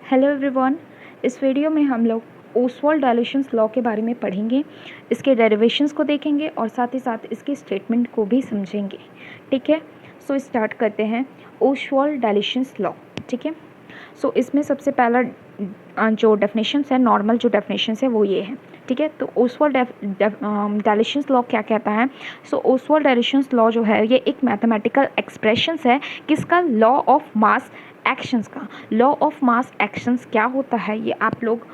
Hello everyone, इस video में हम लोग ओसवाल्ड डायल्यूशंस लॉ के बारे में पढ़ेंगे, इसके डेरिवेशंस को देखेंगे और साथ ही साथ इसके स्टेटमेंट को भी समझेंगे। ठीक है, सो स्टार्ट करते हैं ओसवाल्ड डायल्यूशंस लॉ। ठीक है, सो इसमें सबसे पहला जो डेफिनेशंस है, नॉर्मल जो डेफिनेशंस है वो ये है। ठीक है, तो ओसवाल्ड डायल्यूशंस लॉ क्या कहता है? सो ओसवाल्ड डायल्यूशंस लॉ जो है ये एक मैथमेटिकल एक्सप्रेशंस है किसका? लॉ ऑफ मास एक्शंस का। लॉ ऑफ मास एक्शंस क्या होता है ये आप लोग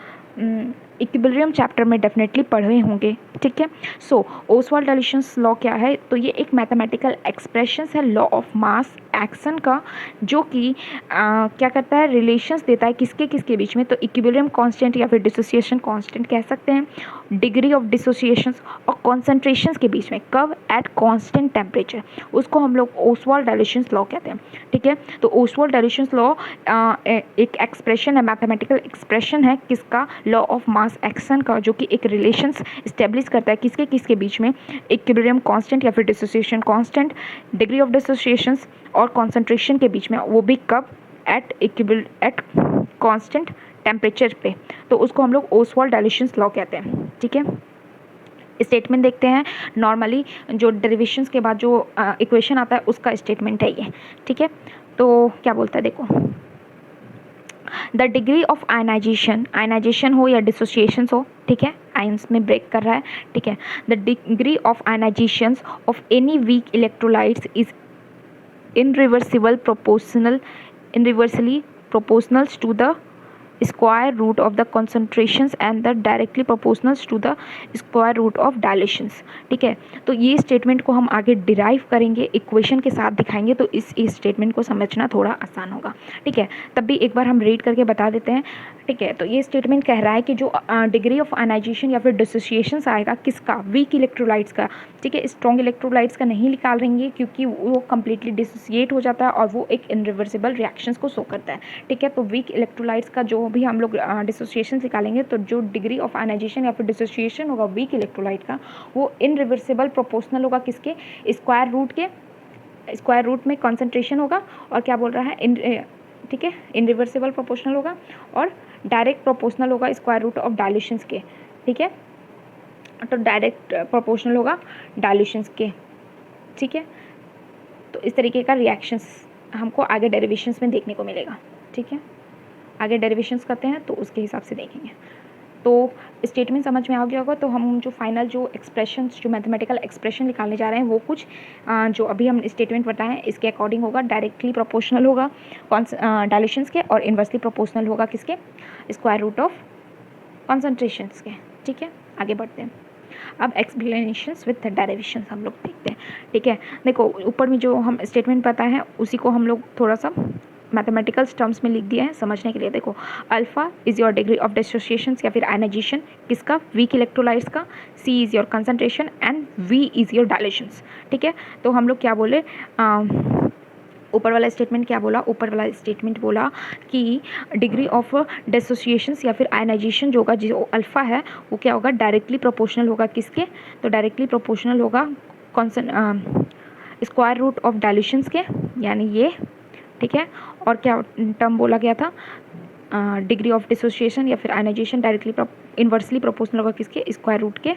इक्विलिब्रियम चैप्टर में डेफिनेटली पढ़े होंगे। ठीक है, सो ओसवाल्ड डायल्यूशंस लॉ क्या है? तो ये एक मैथमेटिकल एक्सप्रेशंस है लॉ ऑफ मास एक्शन का, जो कि क्या करता है? रिलेशंस देता है किसके किसके बीच में? तो इक्विलिब्रियम कांस्टेंट या फिर डिसोसिएशन कांस्टेंट कह सकते हैं, डिग्री ऑफ डिसोसिएशंस और कॉन्सेंट्रेशंस के बीच में। कब? At constant temperature. उसको हम लोग ओसवाल्ड डायल्यूशंस लॉ कहते हैं। ठीक है, तो ओसवाल्ड डायल्यूशंस लॉ एक एक्सप्रेशन है, मैथमेटिकल एक्सप्रेशन है किसका? लॉ ऑफ मास एक्शन का, जो कि एक रिलेशंस इस्टेब्लिश करता है किसके किसके बीच में? इक्विलिब्रियम कांस्टेंट या फिर डिसोसिएशन कांस्टेंट, डिग्री ऑफ डिसोसिएशंस और कॉन्सेंट्रेशन के बीच में। वो भी कब? एट कांस्टेंट टेम्परेचर पे। तो उसको हम लोग ओसवाल्ड डायल्यूशंस लॉ कहते हैं। ठीक है, स्टेटमेंट देखते हैं। नॉर्मली जो डेरिवेशंस के बाद जो इक्वेशन आता है उसका स्टेटमेंट है ये। ठीक है, तो क्या बोलता है देखो, द डिग्री ऑफ आयनाइजेशन हो या डिसोसिएशन हो, ठीक है, आयंस में ब्रेक कर रहा है। ठीक है, the degree of ionisation of any weak electrolytes is inversely proportional to the square root of the concentrations and the directly proportional to the square root of dilutions। ठीक है, तो ये स्टेटमेंट को हम आगे डिराइव करेंगे, इक्वेशन के साथ दिखाएंगे, तो इस स्टेटमेंट को समझना थोड़ा आसान होगा। ठीक है, तब भी एक बार हम रीड करके बता देते हैं। ठीक है, तो ये स्टेटमेंट कह रहा है कि जो डिग्री ऑफ आयनाइजेशन या फिर डिसोसिएशन आएगा किसका? वीक इलेक्ट्रोलाइट्स का। ठीक है, स्ट्रॉन्ग इलेक्ट्रोलाइट्स का नहीं निकालेंगे क्योंकि वो कम्प्लीटली डिसोसिएट हो जाता है और वो एक इनरिवर्सिबल रिएक्शंस को शो करता है। ठीक है, तो वीक इलेक्ट्रोलाइट्स का जो भी हम लोग डिसोसिएशन निकालेंगे, तो जो डिग्री ऑफ आयनाइजेशन या फिर डिसोसिएशन होगा वीक इलेक्ट्रोलाइट का, वो इनरिवर्सिबल प्रोपोर्शनल होगा किसके? स्क्वायर रूट के। स्क्वायर रूट में कॉन्सेंट्रेशन होगा और क्या बोल रहा है? ठीक है, इनरिवर्सिबल प्रोपोर्शनल होगा और डायरेक्ट प्रोपोर्शनल होगा स्क्वायर रूट ऑफ डायल्यूशंस के। ठीक है, तो डायरेक्ट प्रोपोर्शनल होगा डायल्यूशंस के। ठीक है, तो इस तरीके का रिएक्शंस हमको आगे डेरिवेशंस में देखने को मिलेगा। ठीक है, आगे डेरिवेशंस करते हैं तो उसके हिसाब से देखेंगे। तो स्टेटमेंट समझ में आ गया होगा। तो हम जो फाइनल जो एक्सप्रेशंस, जो मैथमेटिकल एक्सप्रेशन निकालने जा रहे हैं वो कुछ जो अभी हम स्टेटमेंट बताए हैं इसके अकॉर्डिंग होगा। डायरेक्टली प्रोपोर्शनल होगा डायल्यूशंस के और इन्वर्सली प्रोपोर्शनल होगा किसके? स्क्वायर रूट ऑफ कॉन्सेंट्रेशंस के। ठीक है, आगे बढ़ते हैं। अब एक्सप्लेनेशंस विथ डेरिवेशंस हम लोग देखते हैं। ठीक है, देखो ऊपर में जो हम स्टेटमेंट बताए हैं उसी को हम लोग थोड़ा सा मैथमेटिकल टर्म्स में लिख दिया है समझने के लिए। देखो, alpha is your degree of dissociation या फिर आयनाइजेशन किसका? वीक इलेक्ट्रोलाइट्स का। C is your concentration and V is your dilutions. ठीक है, तो हम लोग क्या बोले, ऊपर वाला स्टेटमेंट क्या बोला? ऊपर वाला स्टेटमेंट बोला कि डिग्री ऑफ डिसोसिएशंस या फिर आयनाइजेशन जो होगा, जो अल्फा है, वो क्या होगा? डायरेक्टली प्रोपोर्शनल होगा किसके? तो डायरेक्टली प्रोपोर्शनल होगा स्क्वायर रूट ऑफ डायल्यूशंस के, यानी ये। ठीक है, और क्या टर्म बोला गया था? डिग्री ऑफ डिसोसिएशन या फिर आयनाइजेशन डायरेक्टली इन्वर्सली प्रोपोर्शनल होगा किसके? स्क्वायर रूट के।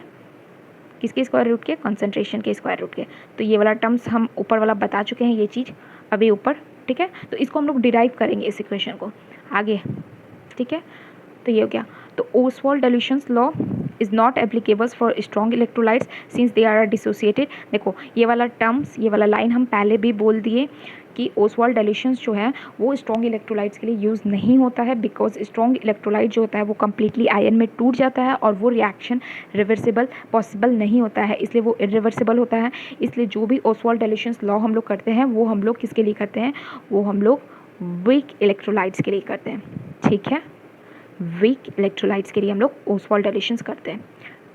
किसके स्क्वायर रूट के? कॉन्सेंट्रेशन के स्क्वायर रूट के। तो ये वाला टर्म्स हम ऊपर वाला बता चुके हैं, ये चीज़ अभी ऊपर। ठीक है, तो इसको हम लोग डिराइव करेंगे इस इक्वेशन को आगे। ठीक है, तो ये हो गया। तो Ostwald dilutions law is not applicable for strong electrolytes since they are dissociated. देखो ये वाला टर्म्स, ये वाला लाइन हम पहले भी बोल दिए कि ओसवाल्ड डायल्यूशंस जो है वो स्ट्रॉन्ग इलेक्ट्रोलाइट्स के लिए यूज़ नहीं होता है, बिकॉज स्ट्रॉन्ग इलेक्ट्रोलाइट जो होता है वो कम्प्लीटली आयन में टूट जाता है और वो रिएक्शन रिवर्सिबल पॉसिबल नहीं होता है, इसलिए वो इरिवर्सिबल होता है। इसलिए जो भी ओसवाल्ड डायल्यूशंस लॉ हम लोग करते हैं वो हम लोग किसके लिए करते हैं? वो हम लोग वीक इलेक्ट्रोलाइट्स के लिए करते हैं। ठीक है, वीक इलेक्ट्रोलाइट्स के लिए हम लोग ओसवाल्ड डायल्यूशंस करते हैं।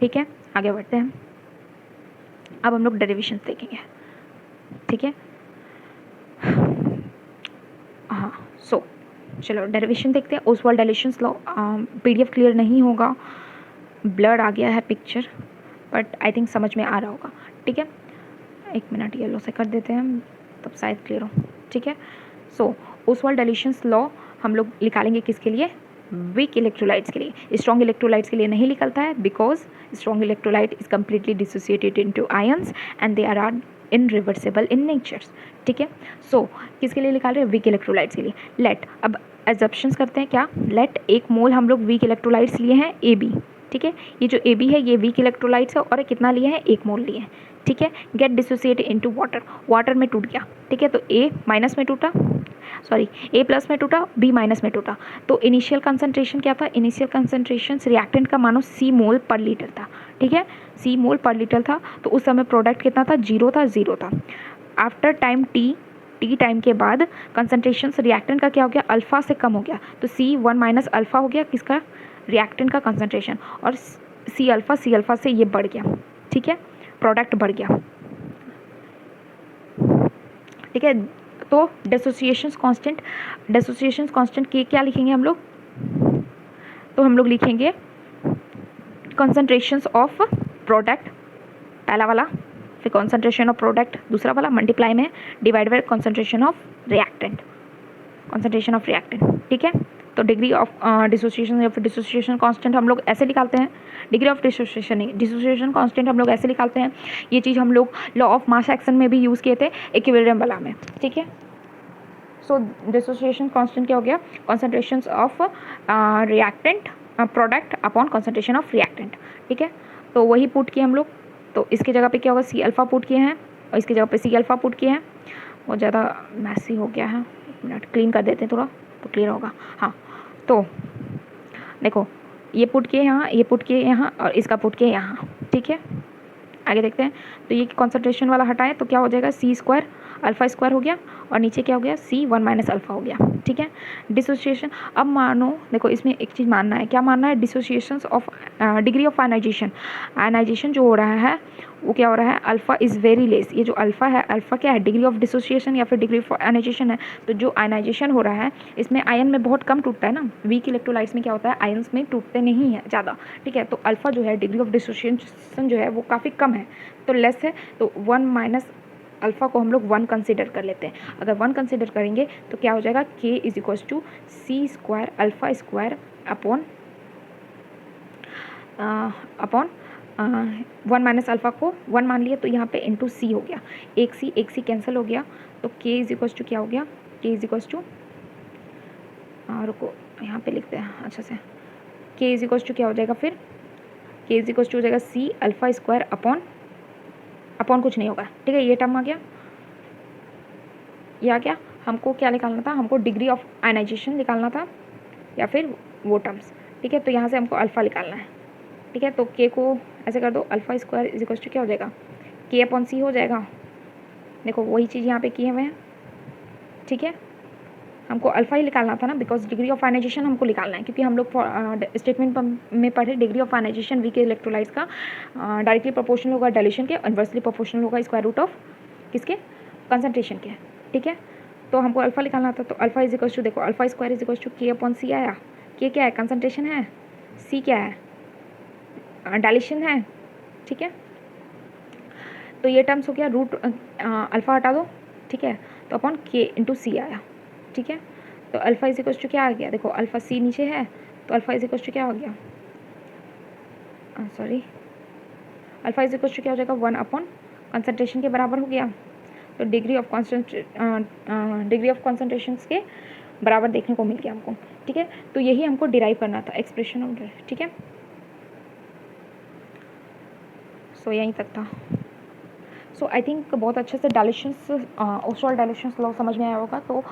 ठीक है, आगे बढ़ते हैं। अब हम लोग डेरिवेशंस देखेंगे। ठीक है, हाँ, सो चलो डेरिवेशन देखते हैं। Oswald dilutions law PDF clear नहीं होगा, ब्लर आ गया है पिक्चर, बट आई थिंक समझ में आ रहा होगा। ठीक है, एक मिनट येलो से कर देते हैं तब शायद क्लियर हो। ठीक है, सो ओसवाल्ड डायल्यूशंस लॉ हम लोग निकालेंगे किसके लिए? वीक इलेक्ट्रोलाइट्स के लिए। स्ट्रॉन्ग इलेक्ट्रोलाइट्स के लिए नहीं निकलता है because strong electrolyte is completely dissociated into ions and they are irreversible in natures. ठीक है, सो किसके लिए निकाल रहे हैं? वीक इलेक्ट्रोलाइट्स के लिए। लेट अब एजप्शंस करते हैं क्या? लेट 1 मोल हम लोग वीक इलेक्ट्रोलाइट्स लिए हैं AB। ठीक है, ये जो AB है ये वीक इलेक्ट्रोलाइट्स है और कितना लिए हैं? 1 मोल लिए हैं। ठीक है, get dissociated into water, water में टूट गया। ठीक है, तो A माइनस में टूटा, सॉरी A प्लस में टूटा, B माइनस में टूटा। तो इनिशियल कंसंट्रेशन क्या था? इनिशियल कंसंट्रेशन रिएक्टेंट का मानो C मोल पर लीटर था। ठीक है, C मोल पर लीटर था, तो उस समय प्रोडक्ट कितना था? 0 था, 0 था। आफ्टर टाइम T टाइम के बाद कंसंट्रेशन रिएक्टेंट का क्या हो गया? अल्फा से कम हो गया, तो C1 माइनस अल्फा हो गया किसका? रिएक्टेंट का कंसंट्रेशन, और C अल्फा से ये बढ़ गया। ठीक है, प्रोडक्ट बढ़ गया। ठीक है, तो डिसोसिएशन कांस्टेंट के क्या लिखेंगे हम लोग? तो हम लोग लिखेंगे कंसंट्रेशंस ऑफ प्रोडक्ट पहला वाला, फिर कंसंट्रेशन ऑफ प्रोडक्ट दूसरा वाला, मल्टीप्लाई में divide by concentration of reactant, concentration of reactant. ठीक है, तो डिग्री ऑफ डिसोसिएशन या फिर डिसोसिएशन कांस्टेंट हम लोग ऐसे निकालते हैं। डिग्री ऑफ डिसोसिएशन नहीं, डिसोसिएशन कांस्टेंट हम लोग ऐसे निकालते हैं। ये चीज़ हम लोग लॉ ऑफ मास एक्शन में भी यूज़ किए थे, इक्विलिब्रियम वाला में। ठीक है, सो डिसोसिएशन कांस्टेंट क्या हो गया? Concentration of reactant product upon concentration of reactant. ठीक है, तो वही पुट किए हम लोग। तो इसकी जगह पे क्या होगा? C अल्फा पुट किए हैं और इसकी जगह पे C अल्फा पुट किए हैं। बहुत ज़्यादा मैसी हो गया है, 1 मिनट क्लीन कर देते हैं थोड़ा तो क्लियर होगा। हाँ, तो देखो ये पुट किए यहाँ, ये पुट किए यहाँ और इसका पुट किए यहाँ। ठीक है, आगे देखते हैं। तो ये कंसंट्रेशन वाला हटाएं तो क्या हो जाएगा? C² अल्फा स्क्वायर हो गया और नीचे क्या हो गया? C1 माइनस अल्फा हो गया। ठीक है, डिसोसिएशन। अब मानो देखो इसमें एक चीज़ मानना है, क्या मानना है? Dissociation of degree of ionisation, ionisation जो हो रहा है वो क्या हो रहा है? Alpha is very less. ये जो अल्फा है, अल्फा क्या है? डिग्री ऑफ डिसोसिएशन या फिर डिग्री ऑफ आयनाइजेशन है। तो जो आयनाइजेशन हो रहा है इसमें आयन में बहुत कम टूटता है ना। वीक इलेक्ट्रोलाइट्स में क्या होता है? आयन्स में टूटते नहीं है ज़्यादा। ठीक है, तो अल्फा जो है डिग्री ऑफ डिसोसिएशन जो है वो काफ़ी कम है, तो लेस है। तो 1 माइनस अल्फ़ा को हम लोग 1 कंसिडर कर लेते हैं। अगर 1 कंसिडर करेंगे तो क्या हो जाएगा? K is equals to C² alpha square upon 1 minus alpha को 1 मान लिया तो यहाँ पे इंटू C हो गया। एक C कैंसिल हो गया, तो K इज इक्वल्स टू क्या हो गया? K इज इक्वल्स टू रुको यहाँ पे लिखते हैं अच्छा से। K इज इक्वल्स टू क्या हो जाएगा फिर? K इज इक्वल्स टू हो जाएगा C अल्फ़ा स्क्वायर अपॉन कुछ नहीं होगा। ठीक है, ये टर्म आ गया, ये आ गया। हमको क्या निकालना था? हमको डिग्री ऑफ आयनाइजेशन निकालना था या फिर वो टर्म्स। ठीक है, तो यहाँ से हमको अल्फ़ा निकालना है। ठीक है, तो K को ऐसे कर दो, alpha square is equal to क्या हो जाएगा? K अपॉन C हो जाएगा। देखो वही चीज़ यहाँ पे किए हुए हैं। ठीक है, हमको अल्फ़ा ही निकालना था ना, बिकॉज डिग्री ऑफ आयनाइजेशन हमको निकालना है, क्योंकि हम लोग स्टेटमेंट में पढ़े degree of ionisation weak electrolytes का डायरेक्टली प्रोपोर्शनल होगा डायल्यूशन के, इनवर्सली प्रोपोर्शनल होगा स्क्वायर रूट ऑफ किसके? कंसंट्रेशन के। ठीक है, तो हमको अल्फ़ा निकालना था, तो अल्फ़ा इज इक्वल टू देखो alpha square is equal to K upon C आया। K क्या है? कंसंट्रेशन है। C क्या है? डायल्यूशन है। ठीक है, तो ये टर्म्स हो गया, रूट अल्फ़ा हटा दो। ठीक है, तो अपॉन K इंटू C आया। ठीक है, तो अल्फ़ा इज इक्वल टू क्या आ गया? देखो अल्फ़ा C नीचे है, तो अल्फ़ा इज इक्वल टू क्या हो गया? Sorry, alpha is equal to क्या हो जाएगा? 1 अपॉन कंसंट्रेशन के बराबर हो गया। तो डिग्री ऑफ कॉन्सेंट्रेशन के बराबर देखने को मिल गया हमको। ठीक है, तो यही हमको डिराइव करना था एक्सप्रेशन ऑफ। ठीक है, सो यहीं तक था। सो आई थिंक बहुत अच्छे से डायल्यूशंस ओस्वाल्ड डायल्यूशंस लॉ समझ में आया होगा। तो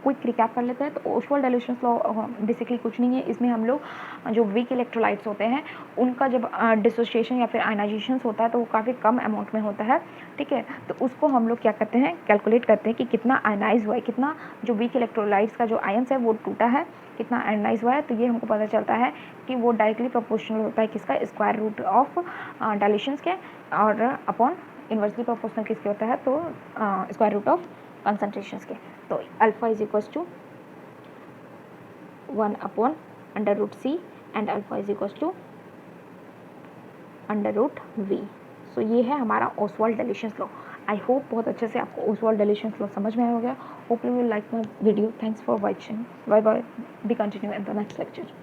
क्विक रिकैप कर लेते हैं। तो ओस्वाल्ड डायल्यूशंस लॉ बेसिकली कुछ नहीं है, इसमें हम लोग जो वीक इलेक्ट्रोलाइट्स होते हैं उनका जब डिसोसिएशन या फिर आयनाइजेशन होता है तो वो काफ़ी कम अमाउंट में होता है। ठीक है, तो उसको हम लोग क्या करते हैं? कैलकुलेट करते हैं कि कितना आयनाइज हुआ है, कितना जो वीक इलेक्ट्रोलाइट्स का जो आयन्स है वो टूटा है, कितना आयनाइज हुआ है। तो ये हमको पता चलता है कि वो डायरेक्टली प्रोपोर्शनल होता है किसका? स्क्वायर रूट ऑफ डायल्यूशंस के, और अपॉन इन्वर्सली प्रोपोर्शनल किसके होता है? तो स्क्वायर रूट ऑफ कंसंट्रेशंस के। तो alpha is equals to 1 upon under root C and alpha is equals to under root V। So ये है हमारा Ostwald dilutions law. I hope बहुत अच्छे से आपको ओस्वाल्ड डायल्यूशंस लॉ समझ में आया होगा। Hope you will like my video. Thanks for watching. Bye bye, be continue in the next lecture.